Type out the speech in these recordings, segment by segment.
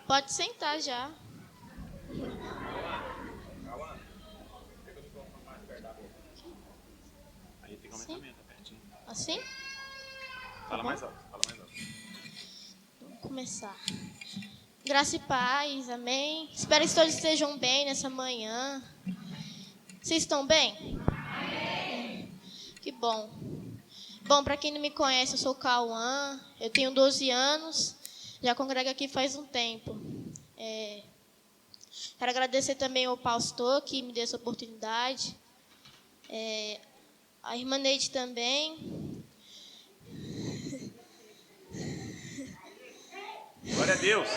Pode sentar já. Aí tem que aumentar mesmo, tá pertinho. Assim? Fala mais alto, fala mais alto. Vamos começar. Graça e paz, amém. Espero que todos estejam bem nessa manhã. Vocês estão bem? Que bom. Bom, para quem não me conhece, eu sou o Cauã, eu tenho 12 anos, já congrego aqui faz um tempo. Quero agradecer também ao pastor que me deu essa oportunidade, a irmã Neide também. Glória a Deus.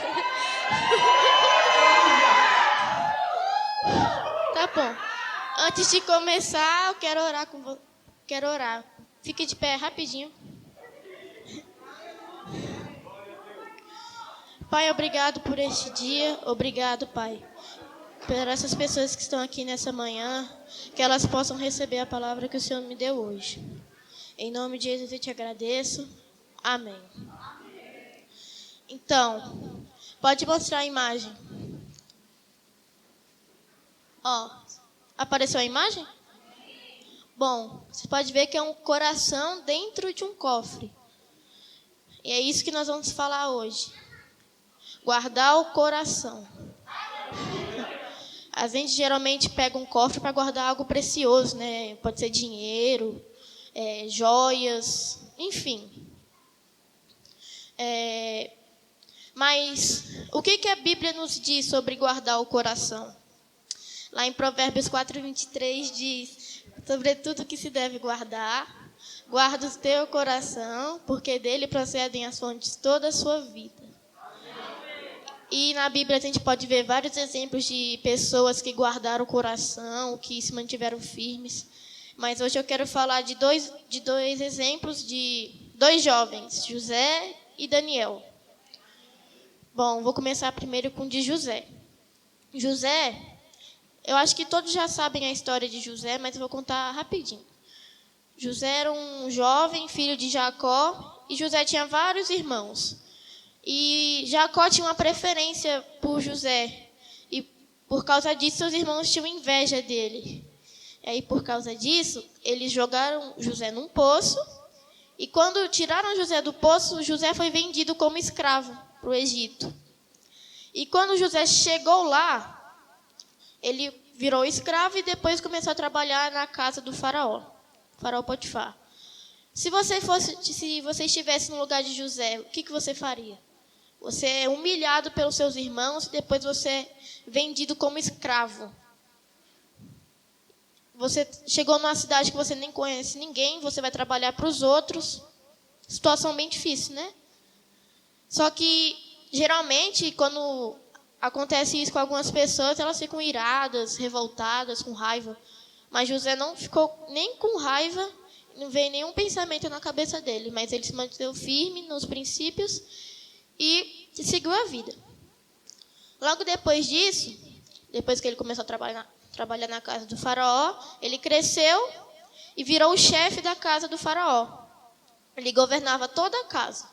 Tá bom. Antes de começar, eu quero orar com você. Quero orar. Fique de pé rapidinho. Pai, obrigado por este dia. Obrigado, Pai, por essas pessoas que estão aqui nessa manhã, que elas possam receber a palavra que o Senhor me deu hoje. Em nome de Jesus eu te agradeço. Amém. Então, pode mostrar a imagem. Ó, apareceu a imagem? Bom, você pode ver que é um coração dentro de um cofre. E é isso que nós vamos falar hoje. Guardar o coração. A gente geralmente pega um cofre para guardar algo precioso, né? Pode ser dinheiro, joias, enfim. Mas o que a Bíblia nos diz sobre guardar o coração? Lá em Provérbios 4:23 diz: sobre tudo que se deve guardar, guarda o teu coração, porque dele procedem as fontes de toda a sua vida. E na Bíblia a gente pode ver vários exemplos de pessoas que guardaram o coração, que se mantiveram firmes. Mas hoje eu quero falar de dois exemplos de dois jovens, José e Daniel. Bom, vou começar primeiro com o de José. José, eu acho que todos já sabem a história de José, mas eu vou contar rapidinho. José era um jovem, filho de Jacó, e José tinha vários irmãos. E Jacó tinha uma preferência por José. E por causa disso, seus irmãos tinham inveja dele. E aí, por causa disso, eles jogaram José num poço. E quando tiraram José do poço, José foi vendido como escravo para o Egito. E quando José chegou lá, ele virou escravo e depois começou a trabalhar na casa do faraó Potifar. Se você estivesse no lugar de José, o que você faria? Você é humilhado pelos seus irmãos e depois você é vendido como escravo. Você chegou numa cidade que você nem conhece ninguém, você vai trabalhar para os outros. Situação bem difícil, né? Só que, geralmente, quando acontece isso com algumas pessoas, elas ficam iradas, revoltadas, com raiva. Mas José não ficou nem com raiva, não veio nenhum pensamento na cabeça dele, mas ele se manteve firme nos princípios e seguiu a vida. Logo depois disso, depois que ele começou a trabalhar na casa do faraó, ele cresceu e virou o chefe da casa do faraó. Ele governava toda a casa.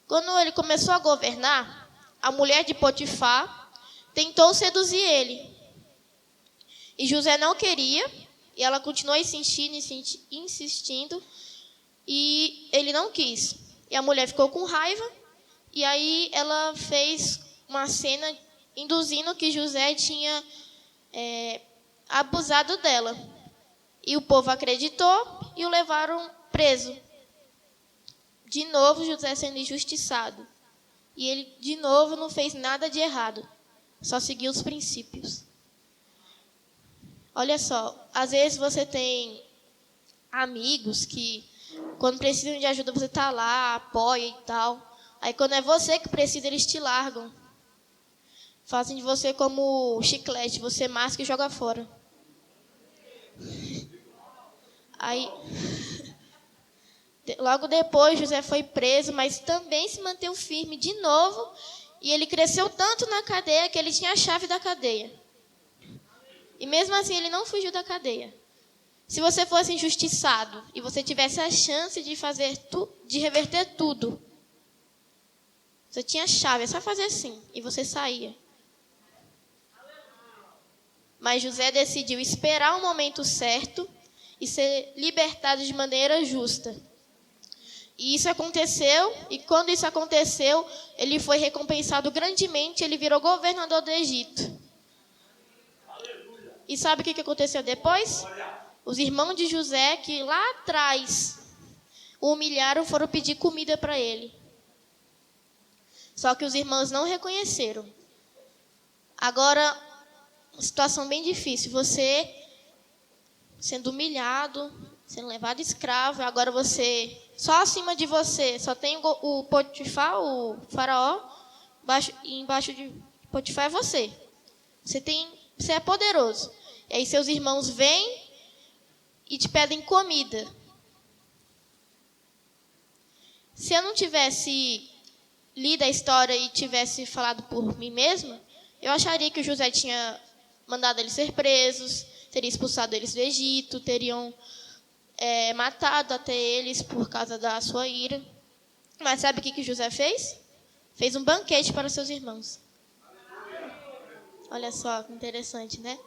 Quando ele começou a governar, a mulher de Potifar tentou seduzir ele. E José não queria, e ela continuou insistindo, e ele não quis. E a mulher ficou com raiva, e aí ela fez uma cena induzindo que José tinha abusado dela. E o povo acreditou e o levaram preso. De novo, José sendo injustiçado. E ele, de novo, não fez nada de errado. Só seguiu os princípios. Olha só, às vezes você tem amigos que, quando precisam de ajuda, você está lá, apoia e tal. Aí, quando é você que precisa, eles te largam. Fazem de você como chiclete, você masca e joga fora. Aí, logo depois, José foi preso, mas também se manteve firme de novo. E ele cresceu tanto na cadeia que ele tinha a chave da cadeia. E mesmo assim, ele não fugiu da cadeia. Se você fosse injustiçado e você tivesse a chance de reverter tudo, Você tinha chave, é só fazer assim, e você saía. Mas José decidiu esperar o momento certo e ser libertado de maneira justa. E isso aconteceu, e quando isso aconteceu, ele foi recompensado grandemente, ele virou governador do Egito. E sabe o que aconteceu depois? Os irmãos de José, que lá atrás o humilharam, foram pedir comida para ele. Só que os irmãos não reconheceram. Agora, uma situação bem difícil. Você sendo humilhado, sendo levado escravo, agora você, só acima de você, só tem o Potifar, o faraó, embaixo de Potifar é você. Você é poderoso. E aí seus irmãos vêm e te pedem comida. Se eu não tivesse lido a história e tivesse falado por mim mesma, eu acharia que o José tinha mandado eles ser presos, teria expulsado eles do Egito, teriam matado até eles por causa da sua ira. Mas sabe o que José fez? Fez um banquete para seus irmãos. Olha só que interessante, né?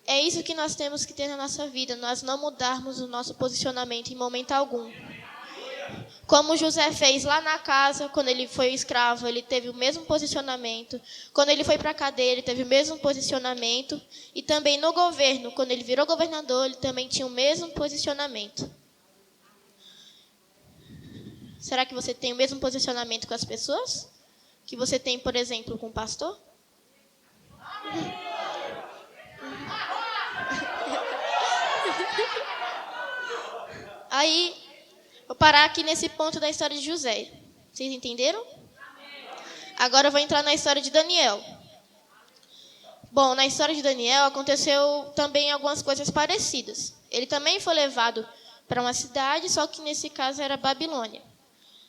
É isso que nós temos que ter na nossa vida, nós não mudarmos o nosso posicionamento em momento algum. Como José fez lá na casa, quando ele foi escravo, ele teve o mesmo posicionamento. Quando ele foi para a cadeia, ele teve o mesmo posicionamento. E também no governo, quando ele virou governador, ele também tinha o mesmo posicionamento. Será que você tem o mesmo posicionamento com as pessoas? Que você tem, por exemplo, com o pastor? Aí, vou parar aqui nesse ponto da história de José. Vocês entenderam? Agora eu vou entrar na história de Daniel. Bom, na história de Daniel aconteceu também algumas coisas parecidas. Ele também foi levado para uma cidade, só que nesse caso era Babilônia.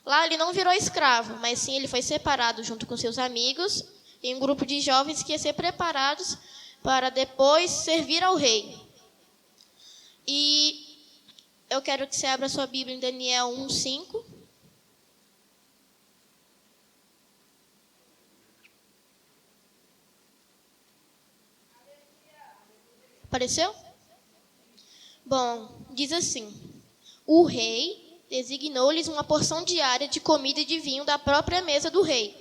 Lá ele não virou escravo, mas sim ele foi separado junto com seus amigos em um grupo de jovens que ia ser preparados para depois servir ao rei. E eu quero que você abra sua Bíblia em Daniel 1:5. Apareceu? Bom, diz assim: o rei designou-lhes uma porção diária de comida e de vinho da própria mesa do rei.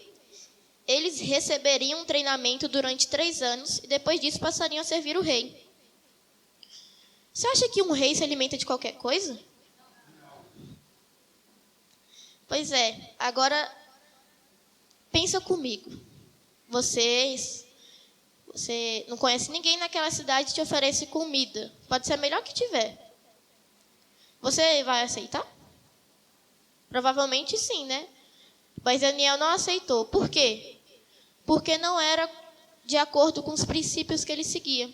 Eles receberiam um treinamento durante 3 anos e depois disso passariam a servir o rei. Você acha que um rei se alimenta de qualquer coisa? Pois é, agora pensa comigo. Você não conhece ninguém naquela cidade que te oferece comida. Pode ser a melhor que tiver. Você vai aceitar? Provavelmente sim, né? Mas Daniel não aceitou. Por quê? Porque não era de acordo com os princípios que ele seguia.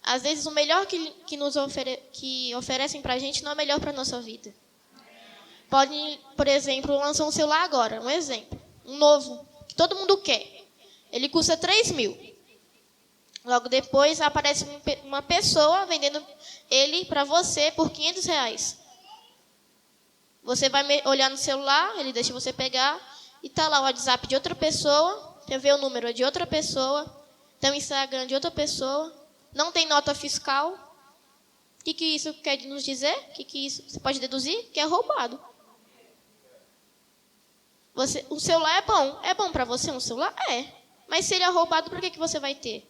Às vezes o melhor que oferecem para a gente não é melhor para a nossa vida. Pode, por exemplo, lançar um celular agora, um exemplo. Um novo, que todo mundo quer. Ele custa 3 mil. Logo depois aparece uma pessoa vendendo ele para você por 500 reais. Você vai olhar no celular, ele deixa você pegar, e está lá o WhatsApp de outra pessoa, você vê o número de outra pessoa, tem o Instagram de outra pessoa, não tem nota fiscal. O que isso quer nos dizer? O que isso você pode deduzir? Que é roubado. O celular é bom. É bom para você um celular? É. Mas se ele é roubado, por que você vai ter?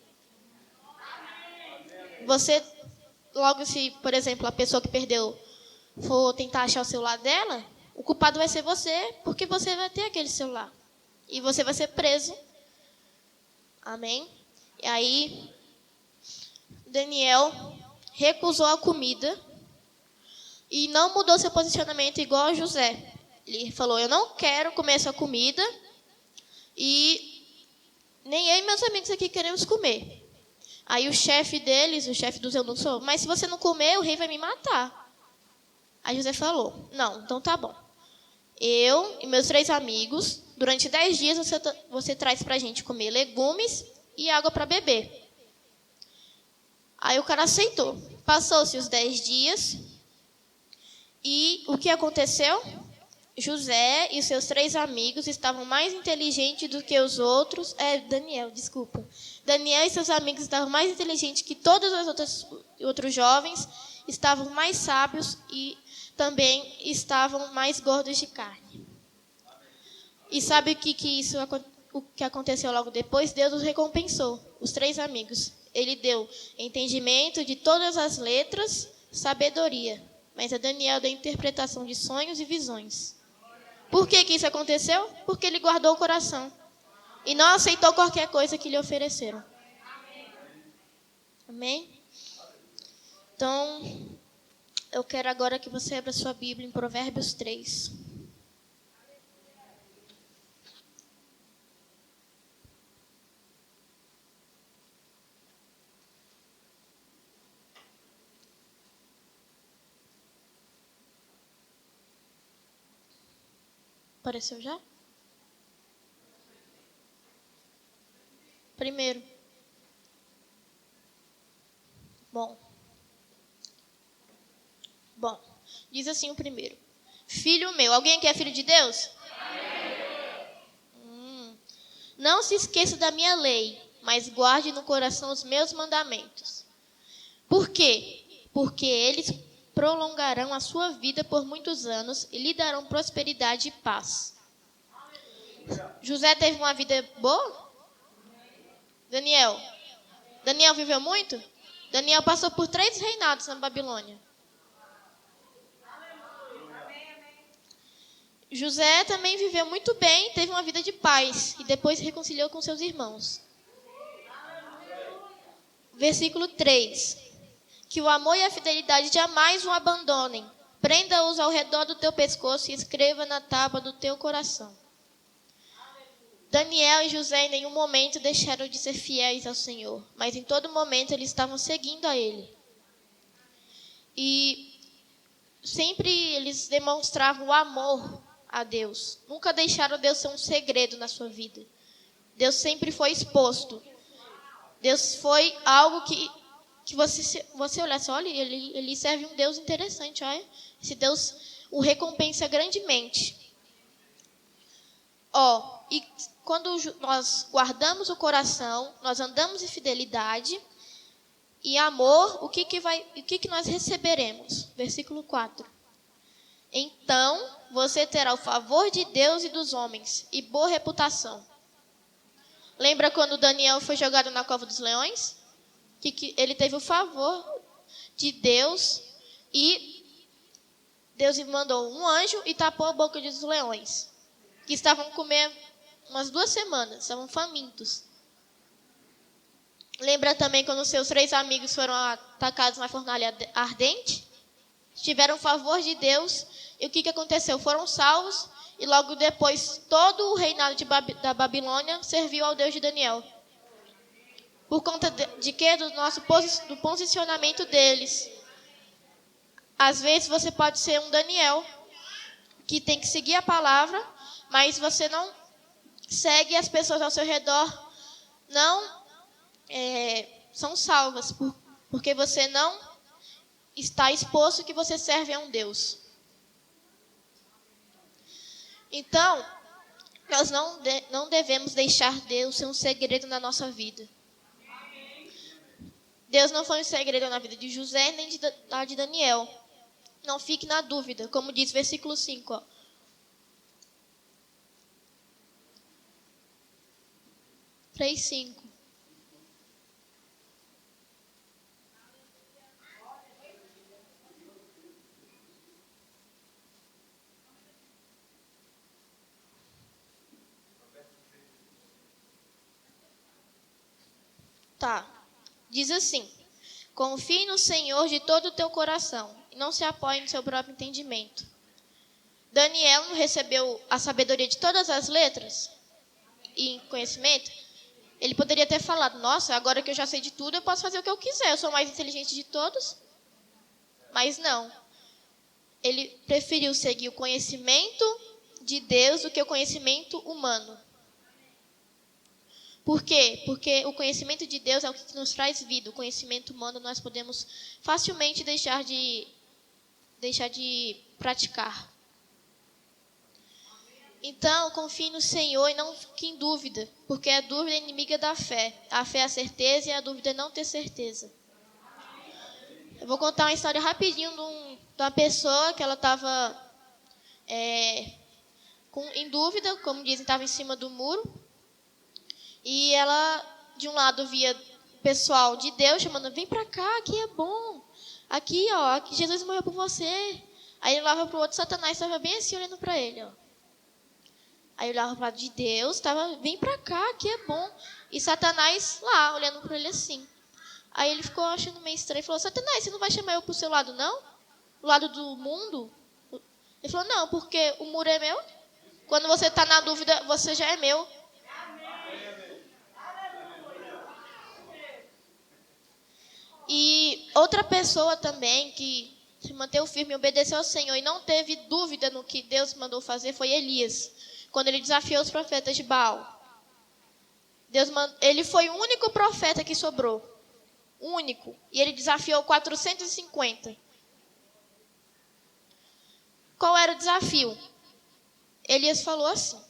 Você, logo se, por exemplo, a pessoa que perdeu for tentar achar o celular dela, o culpado vai ser você, porque você vai ter aquele celular. E você vai ser preso. Amém? E aí, Daniel recusou a comida e não mudou seu posicionamento igual a José. Ele falou: eu não quero comer essa comida e nem eu e meus amigos aqui queremos comer. Aí o chefe deles, o chefe dos eunucos, falou: mas se você não comer, o rei vai me matar. Aí José falou: não, então tá bom. Eu e meus 3 amigos, durante 10 dias você traz pra gente comer legumes e água para beber. Aí o cara aceitou. Passou-se os 10 dias. E o que aconteceu? José e seus 3 amigos estavam mais inteligentes do que os outros. Daniel, desculpa. Daniel e seus amigos estavam mais inteligentes que todos os outros jovens, estavam mais sábios e também estavam mais gordos de carne. E sabe o que aconteceu logo depois? Deus os recompensou, os 3 amigos. Ele deu entendimento de todas as letras, sabedoria. Mas a Daniel deu interpretação de sonhos e visões. Por que isso aconteceu? Porque ele guardou o coração. E não aceitou qualquer coisa que lhe ofereceram. Amém? Então, eu quero agora que você abra sua Bíblia em Provérbios 3. Apareceu já? Primeiro. Bom, diz assim o primeiro. Filho meu, alguém aqui é filho de Deus? Não se esqueça da minha lei, mas guarde no coração os meus mandamentos. Por quê? Porque eles prolongarão a sua vida por muitos anos e lhe darão prosperidade e paz. José teve uma vida boa? Daniel viveu muito? Daniel passou por 3 reinados na Babilônia. José também viveu muito bem, teve uma vida de paz e depois se reconciliou com seus irmãos. Versículo 3. Que o amor e a fidelidade jamais o abandonem. Prenda-os ao redor do teu pescoço e escreva na tábua do teu coração. Daniel e José em nenhum momento deixaram de ser fiéis ao Senhor, mas em todo momento eles estavam seguindo a Ele. E sempre eles demonstravam o amor a Deus. Nunca deixaram Deus ser um segredo na sua vida. Deus sempre foi exposto. Deus foi algo que você olhasse, olha, ele serve um Deus interessante, olha. Esse Deus o recompensa grandemente. E quando nós guardamos o coração, nós andamos em fidelidade e amor, o que nós receberemos? Versículo 4. Então, você terá o favor de Deus e dos homens e boa reputação. Lembra quando Daniel foi jogado na cova dos leões? Que ele teve o favor de Deus e Deus mandou um anjo e tapou a boca dos leões, que estavam comendo umas 2 semanas, estavam famintos. Lembra também quando seus 3 amigos foram atacados na fornalha ardente? Tiveram o favor de Deus e o que aconteceu? Foram salvos e logo depois todo o reinado da Babilônia serviu ao Deus de Daniel. Por conta de quê? Do posicionamento deles. Às vezes você pode ser um Daniel, que tem que seguir a palavra, mas você não segue, as pessoas ao seu redor não são salvas, porque você não está exposto que você serve a um Deus. Então, nós não devemos deixar Deus ser um segredo na nossa vida. Deus não foi um segredo na vida de José nem de Daniel. Não fique na dúvida, como diz versículo 5. 3:5. Diz assim: confie no Senhor de todo o teu coração e não se apoie no seu próprio entendimento. Daniel não recebeu a sabedoria de todas as letras e conhecimento? Ele poderia ter falado: nossa, agora que eu já sei de tudo, eu posso fazer o que eu quiser, eu sou o mais inteligente de todos. Mas não. Ele preferiu seguir o conhecimento de Deus do que o conhecimento humano. Por quê? Porque o conhecimento de Deus é o que nos traz vida. O conhecimento humano nós podemos facilmente deixar de praticar. Então, confie no Senhor e não fique em dúvida, porque a dúvida é inimiga da fé. A fé é a certeza e a dúvida é não ter certeza. Eu vou contar uma história rapidinho de uma pessoa que ela estava em dúvida, como dizem, estava em cima do muro. E ela, de um lado, via o pessoal de Deus chamando, vem pra cá, aqui é bom. Aqui, ó, aqui Jesus morreu por você. Aí ele olhava pro outro, Satanás estava bem assim, olhando para ele, ó. Aí eu olhava pro lado de Deus, vem pra cá, que é bom. E Satanás lá, olhando para ele assim. Aí ele ficou achando meio estranho e falou, Satanás, você não vai chamar eu pro seu lado, não? O lado do mundo? Ele falou, não, porque o muro é meu. Quando você está na dúvida, você já é meu. E outra pessoa também que se manteve firme e obedeceu ao Senhor e não teve dúvida no que Deus mandou fazer foi Elias. Quando ele desafiou os profetas de Baal. Ele foi o único profeta que sobrou. Único. E ele desafiou 450. Qual era o desafio? Elias falou assim,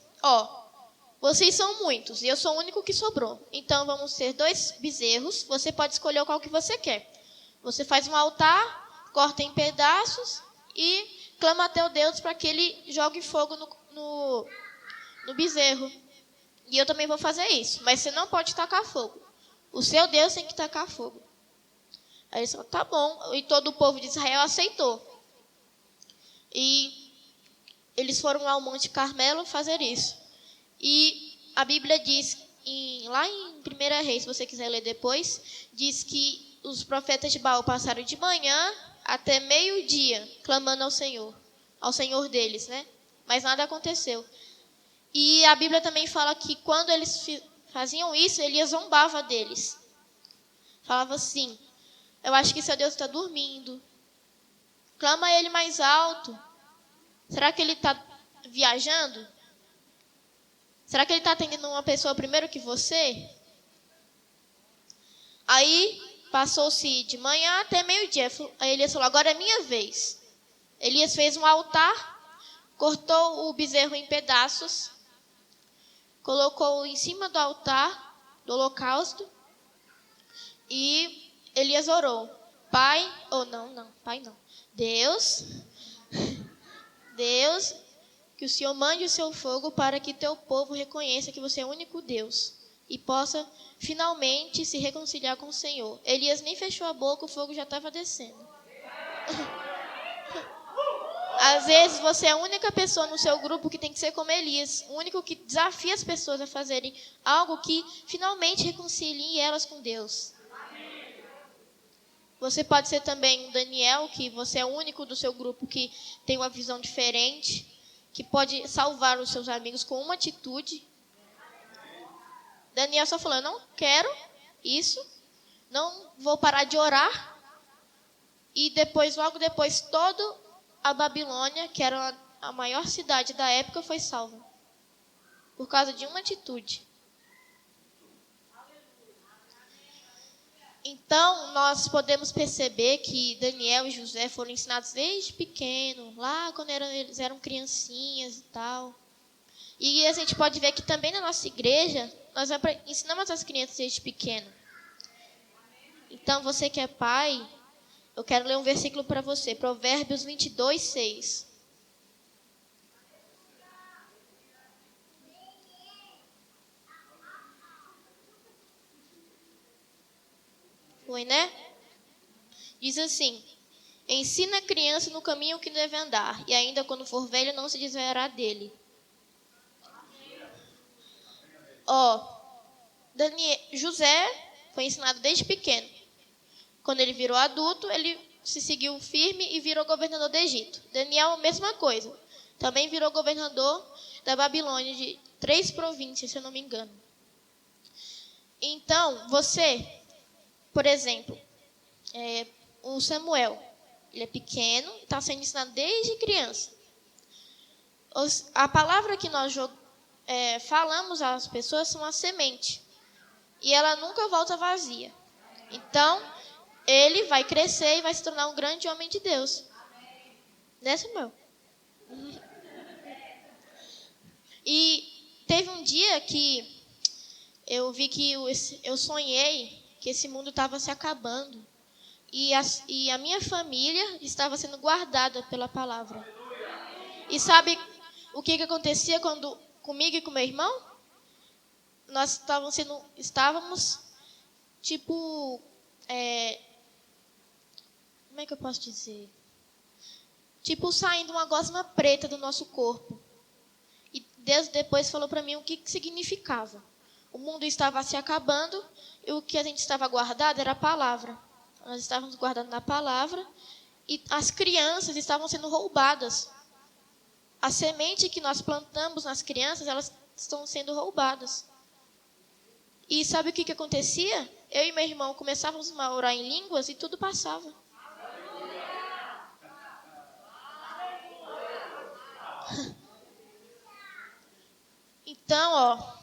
vocês são muitos e eu sou o único que sobrou. Então vamos ter 2 bezerros, você pode escolher qual que você quer. Você faz um altar, corta em pedaços e clama a teu Deus para que ele jogue fogo no bezerro. E eu também vou fazer isso, mas você não pode tacar fogo. O seu Deus tem que tacar fogo. Aí eles falaram, tá bom. E todo o povo de Israel aceitou. E eles foram ao Monte Carmelo fazer isso. E a Bíblia diz, lá em 1 Reis, se você quiser ler depois, diz que os profetas de Baal passaram de manhã até meio-dia clamando ao Senhor deles, né? Mas nada aconteceu. E a Bíblia também fala que quando eles faziam isso, Elias zombava deles. Falava assim, eu acho que seu Deus está dormindo. Clama ele mais alto. Será que ele está viajando? Será que ele está atendendo uma pessoa primeiro que você? Aí, passou-se de manhã até meio-dia. Aí Elias falou, agora é minha vez. Elias fez um altar, cortou o bezerro em pedaços, colocou em cima do altar, do holocausto, e Elias orou. Pai, Pai não. Deus, que o Senhor mande o seu fogo para que teu povo reconheça que você é o único Deus e possa finalmente se reconciliar com o Senhor. Elias nem fechou a boca, o fogo já estava descendo. Às vezes você é a única pessoa no seu grupo que tem que ser como Elias, o único que desafia as pessoas a fazerem algo que finalmente reconcilie elas com Deus. Você pode ser também um Daniel, que você é o único do seu grupo que tem uma visão diferente, que pode salvar os seus amigos com uma atitude. Daniel só falou, eu não quero isso, não vou parar de orar. E logo depois, toda a Babilônia, que era a maior cidade da época, foi salva. Por causa de uma atitude. Então, nós podemos perceber que Daniel e José foram ensinados desde pequeno, lá quando eles eram criancinhas e tal. E a gente pode ver que também na nossa igreja, nós ensinamos as crianças desde pequeno. Então, você que é pai, eu quero ler um versículo para você, Provérbios 22, 6. Foi, né? Diz assim, ensina a criança no caminho que deve andar, e ainda quando for velho não se desviará dele. José foi ensinado desde pequeno. Quando ele virou adulto, ele se seguiu firme e virou governador do Egito. Daniel, a mesma coisa. Também virou governador da Babilônia, de 3 províncias, se eu não me engano. Então, você, por exemplo, o Samuel, ele é pequeno, está sendo ensinado desde criança. A palavra que nós falamos às pessoas são a semente. E ela nunca volta vazia. Então, ele vai crescer e vai se tornar um grande homem de Deus. Né, Samuel? E teve um dia que eu vi que eu sonhei que esse mundo estava se acabando. E a minha família estava sendo guardada pela palavra. E sabe o que acontecia quando comigo e com meu irmão? Nós estávamos tipo, como é que eu posso dizer? Tipo, saindo uma gosma preta do nosso corpo. E Deus depois falou para mim o que significava. O mundo estava se acabando e o que a gente estava guardado era a palavra. Nós estávamos guardando na palavra e as crianças estavam sendo roubadas. A semente que nós plantamos nas crianças, elas estão sendo roubadas. E sabe o que acontecia? Eu e meu irmão começávamos a orar em línguas e tudo passava. Então,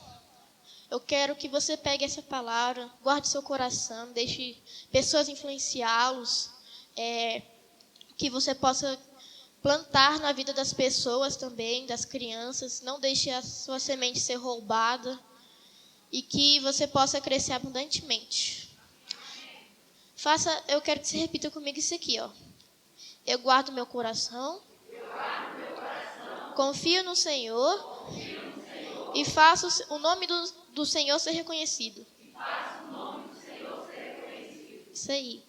eu quero que você pegue essa palavra, guarde seu coração, deixe pessoas influenciá-los, que você possa plantar na vida das pessoas também, das crianças, não deixe a sua semente ser roubada e que você possa crescer abundantemente. Eu quero que você repita comigo isso aqui, ó. Eu guardo meu coração, confio no Senhor e faço o nome do Senhor ser reconhecido. Isso aí.